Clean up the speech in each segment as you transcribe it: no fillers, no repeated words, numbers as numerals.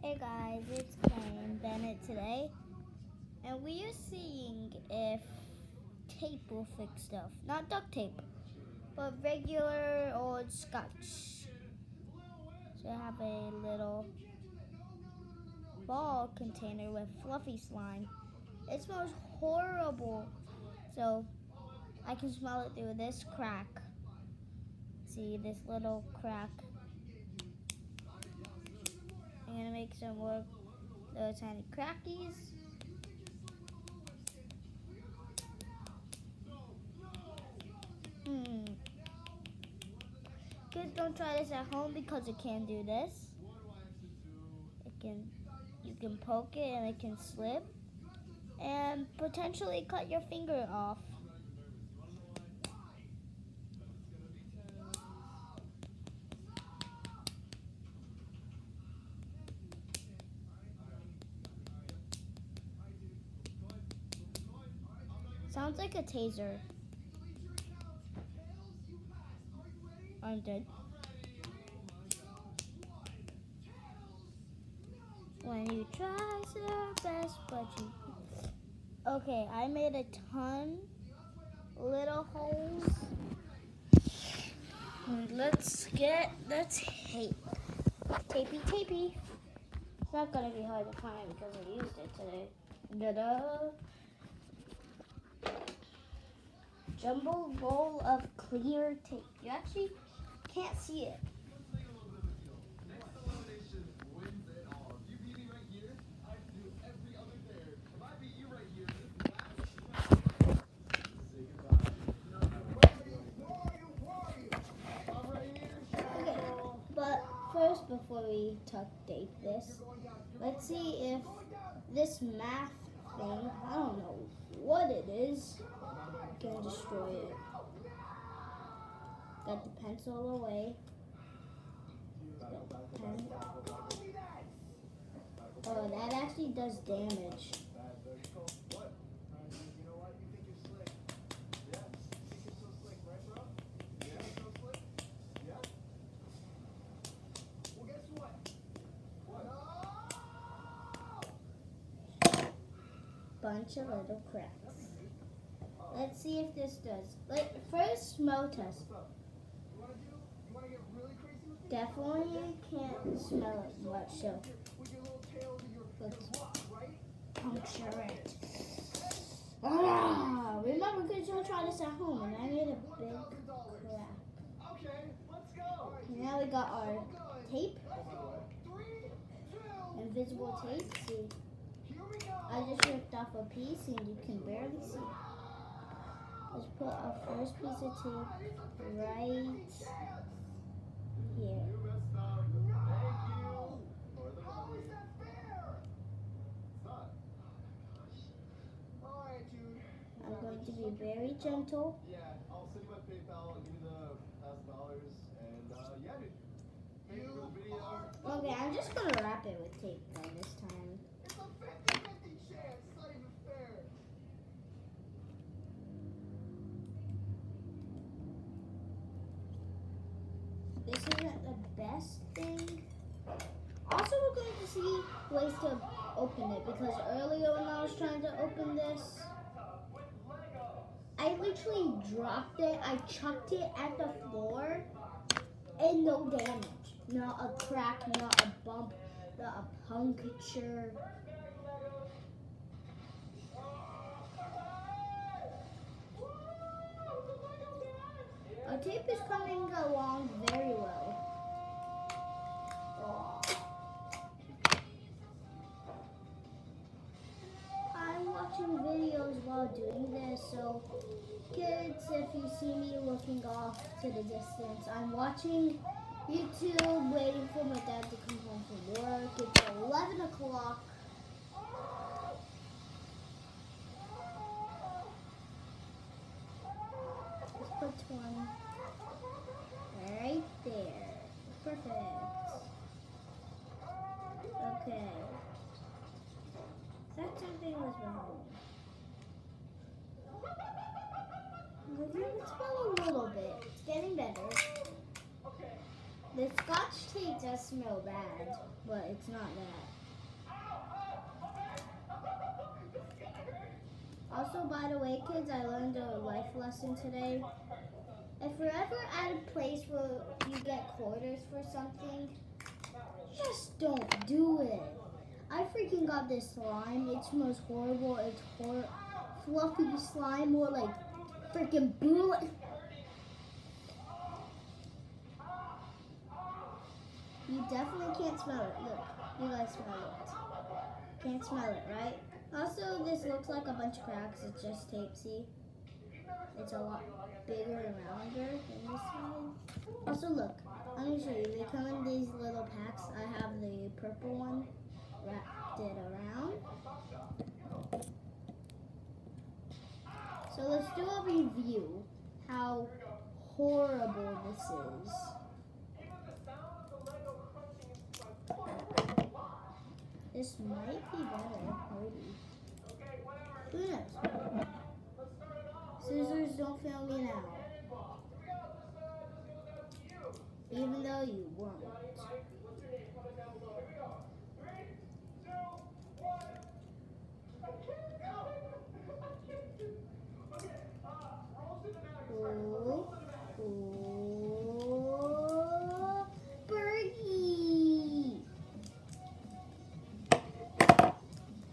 Hey guys, it's Clay and Bennett today, and we are seeing if tape will fix stuff. Not duct tape, but regular old scotch. So I have a little ball container with fluffy slime. It smells horrible, so I can smell it through this crack. See this little crack? I'm gonna make some more little tiny crackies. Kids, don't try this at home because it can do this. You can poke it and it can slip and potentially cut your finger off. Sounds like a taser. I'm dead. When you try your best, but you... Okay, I made a ton little holes. And let's get the tape. Tapey. It's not gonna be hard to find because I used it today. Da-da. Jumbo roll of clear tape. You actually can't see it. Okay, but first, before we tuck tape this, let's see if this math thing, I don't know what it is, can destroy it. Got the pencil away. Got the pen. Oh, that actually does damage. Bunch of little cracks. Let's see if this does. First, smell test. Definitely can't smell it much, so let's puncture it. Remember, kids, don't try this at home, and I made a big crack. Now we got our tape, invisible tape. See, I just ripped off a piece, and you can barely see. Let's put our first piece of tape right here. I'm going to be very gentle. Yeah, I'll send you my PayPal, I'll give you the $1,000, and yeah, dude. Thank you for the video. Okay, I'm just gonna wrap it with tape though this time. It's a 50-50 chance, it's not even fair. This isn't the best thing. Also, we're going to see ways to open it because earlier when I was trying to open this, I literally dropped it. I chucked it at the floor and no damage. Not a crack, not a bump, not a puncture. Our tape is coming along very well. I'm watching videos while doing this, so kids, if you see me looking off to the distance, I'm watching YouTube, waiting for my dad to come home from work. It's 11 o'clock. Let's put one right there. Perfect. Okay. That something was wrong. Let's smell a little bit. It's getting better. The Scotch tape does smell bad, but it's not that. Also, by the way, kids, I learned a life lesson today. If you're ever at a place where you get quarters for something, just don't do it. I freaking got this slime. It smells horrible. It's fluffy slime, more like freaking bullet. You definitely can't smell it. Look, you guys smell it. Can't smell it, right? Also, this looks like a bunch of cracks. It's just tape, see? It's a lot bigger and rounder than this side. Also, look, I'm going to show you. They come in these little packs. I have the purple one wrapped it around. So let's do a review how horrible this is. This might be better, maybe. Who knows? Scissors, don't fail me now. Even though you won't. Birdie!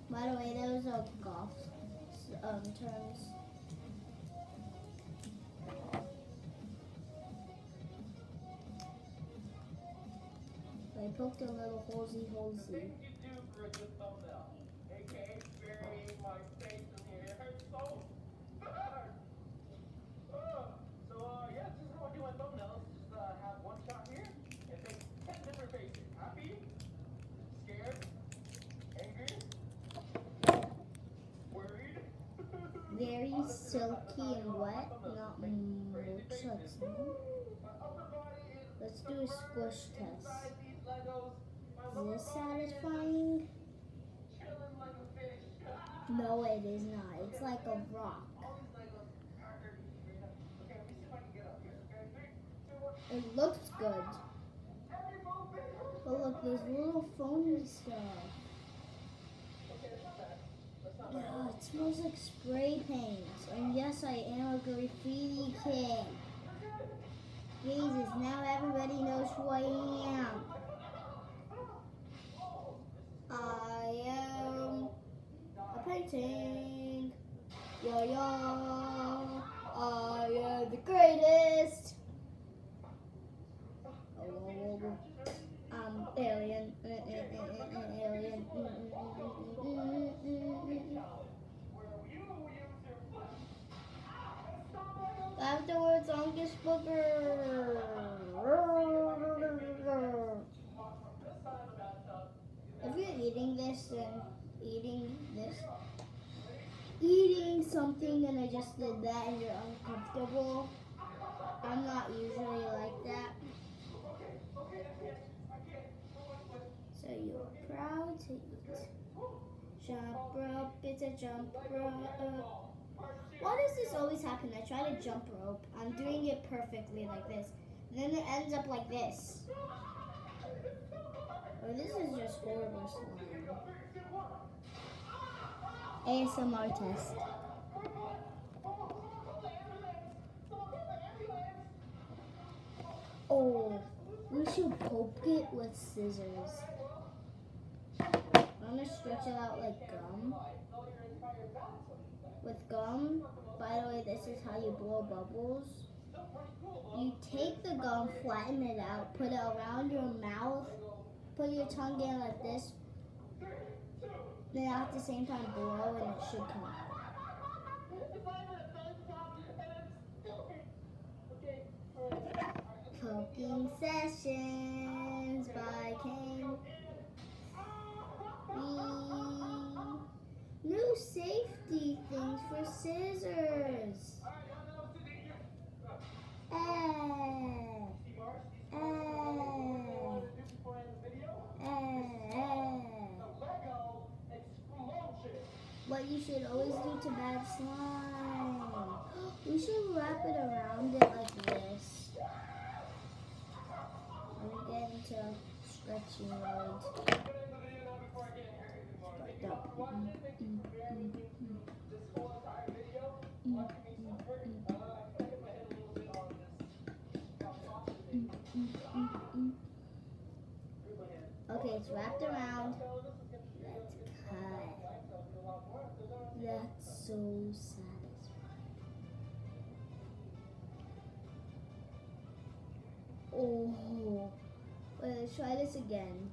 By the way, those are golf terms. I poked a little holesy. Very silky and wet, not much. Let's do a squish test. Is this satisfying? No, it is not. It's like a rock. It looks good. But look, there's little foamy stuff. Oh, it smells like spray paint. And yes, I am a graffiti king. Jesus, now everybody knows who I am. I am a painting. Yeah. I am the greatest. Alien. Alien. Afterwards, longest booger. If you're eating something and I just did that and you're uncomfortable, I'm not usually like that. So you're proud to eat. Jump rope, it's a jump rope. Why does this always happen? I try to jump rope. I'm doing it perfectly like this. And then it ends up like this. Oh, this is just horrible slime. ASMR test. Oh, we should poke it with scissors. I'm gonna stretch it out like gum. With gum, by the way, this is how you blow bubbles. You take the gum, flatten it out, put it around your mouth, put your tongue in like this, then at the same time blow and it should come out. Poking sessions by King. New safety things for scissors. What you should always do to bad slime. We should wrap it around it like this. into stretching mode. Okay, it's wrapped around. Let's cut. That's so satisfying. Oh, wait, let's try this again.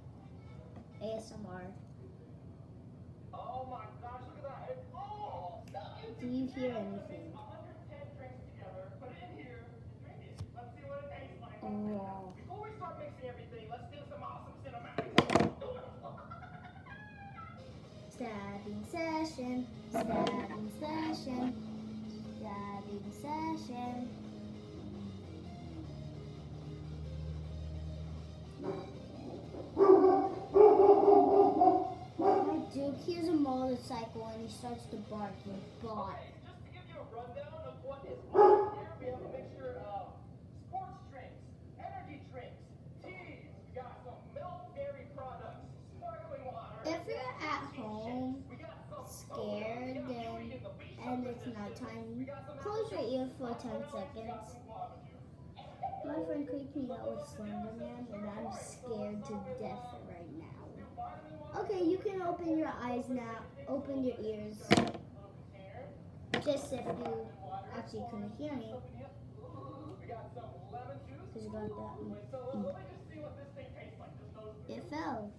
ASMR. Oh my gosh, look at that. Do you hear anything? 110 drinks together, put it in here, and drink it. Let's see what it tastes like. Oh. Before we start mixing everything, let's do some awesome cinematics. Stabbing session, stabbing session, stabbing session. My Duke hears a motorcycle and he starts to bark. He barks. Okay, just to give you a rundown of what is on here, we have a mixture of sports drinks, energy drinks, teas, we got some milk dairy products, sparkling water. If you're at home, scared, and it's nighttime, close your ears for 10 seconds. My friend creeped me out with Slender Man, and I'm scared to death right now. Okay, you can open your eyes now. Open your ears. Just if you actually couldn't hear me. Because you got that. It fell.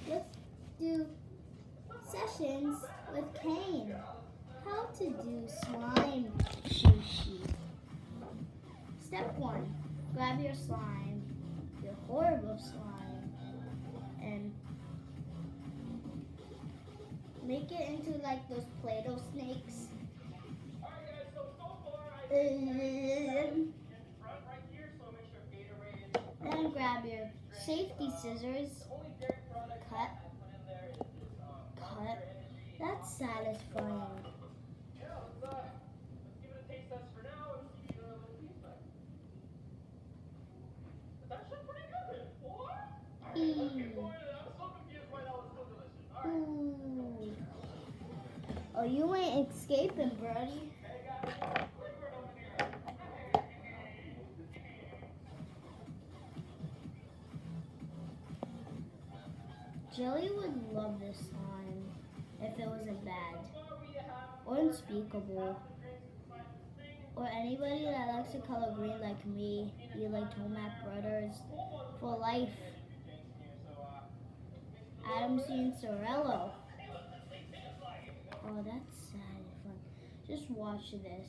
Let's do sessions with Kane. How to do slime sushi. Step 1. Grab your slime, your horrible slime, and make it into like those Play-Doh snakes. Then grab your safety scissors. Cut. Cut. That's satisfying. Ooh. Oh, you ain't escaping, Birdie. Jelly would love this slime if it wasn't bad or unspeakable. Or anybody that likes the color green like me, you like Tomac Brothers for life. Adam C. and Sorello. Oh, that's satisfying. Just watch this.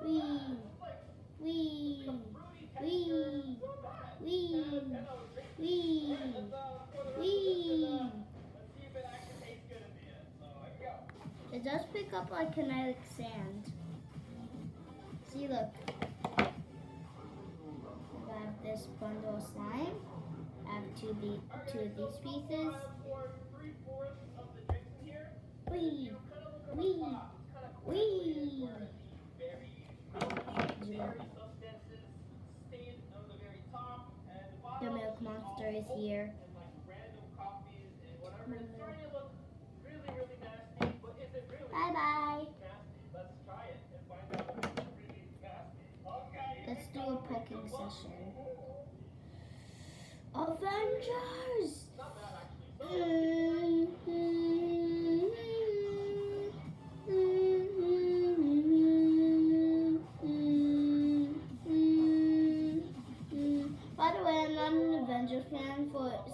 Wee, wee, wee, wee, wee, wee. It does pick up like kinetic sand. See, look. Grab this bundle of slime. Add two of these pieces. Wee, wee, wee. The milk monster is here. Bye bye. Let's do a poking session. Avengers! By the way, I'm not an Avengers fan,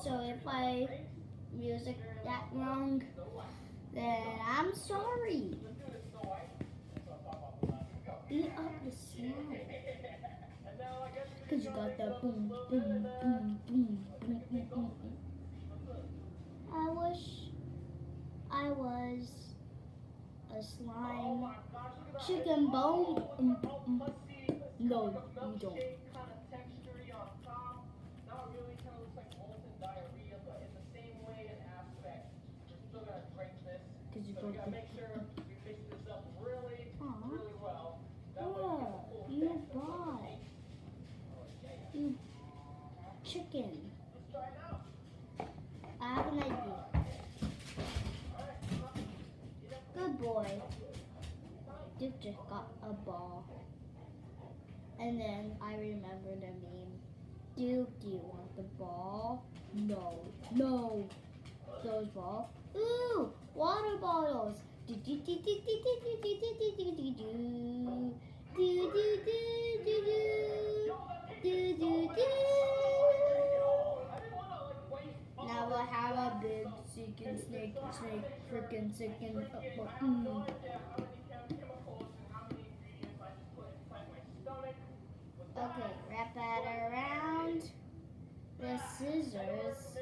so if I music that wrong, then I'm sorry. Eat up the slime. Because you got that boom, boom, boom, boom, boom, boom, boom. I wish I was a slime chicken bone. No, you don't. Because you broke the... Make sure we mix this up really well. just got a ball. And then I remember the meme. Duke, do you want the ball? No. No. Those balls. Ooh, water bottles. Do do do do do do do do do do do do do do do do do. Now I have a big snake, freaking chicken. Okay, wrap that around the scissors.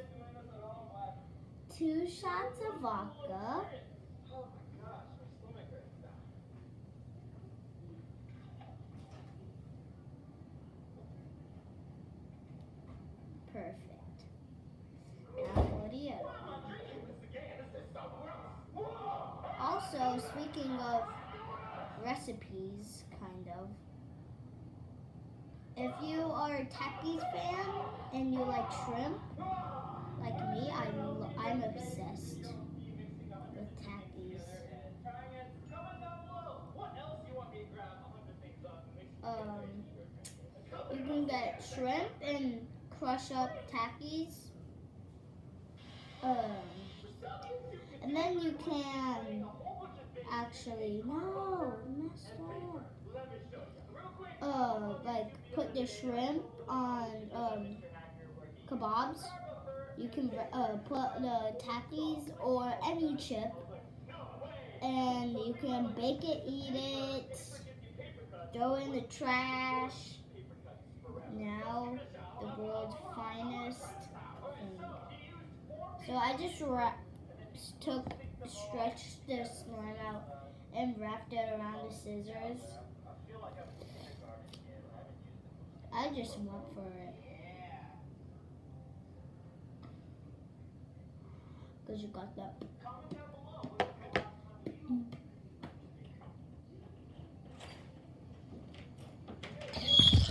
2 shots of vodka. Perfect. Now for the other. Also, speaking of recipes, kind of. If you are a Takis fan and you like shrimp, like me, I'm obsessed with Takis. You can get shrimp and crush up Takis. And then you can actually messed up. Like put the shrimp on kebabs. You can put the Takis or any chip, and you can bake it, eat it, throw it in the trash. Now the world's finest thing. So I just stretched the slime out and wrapped it around the scissors. I just went for it. Because you got that.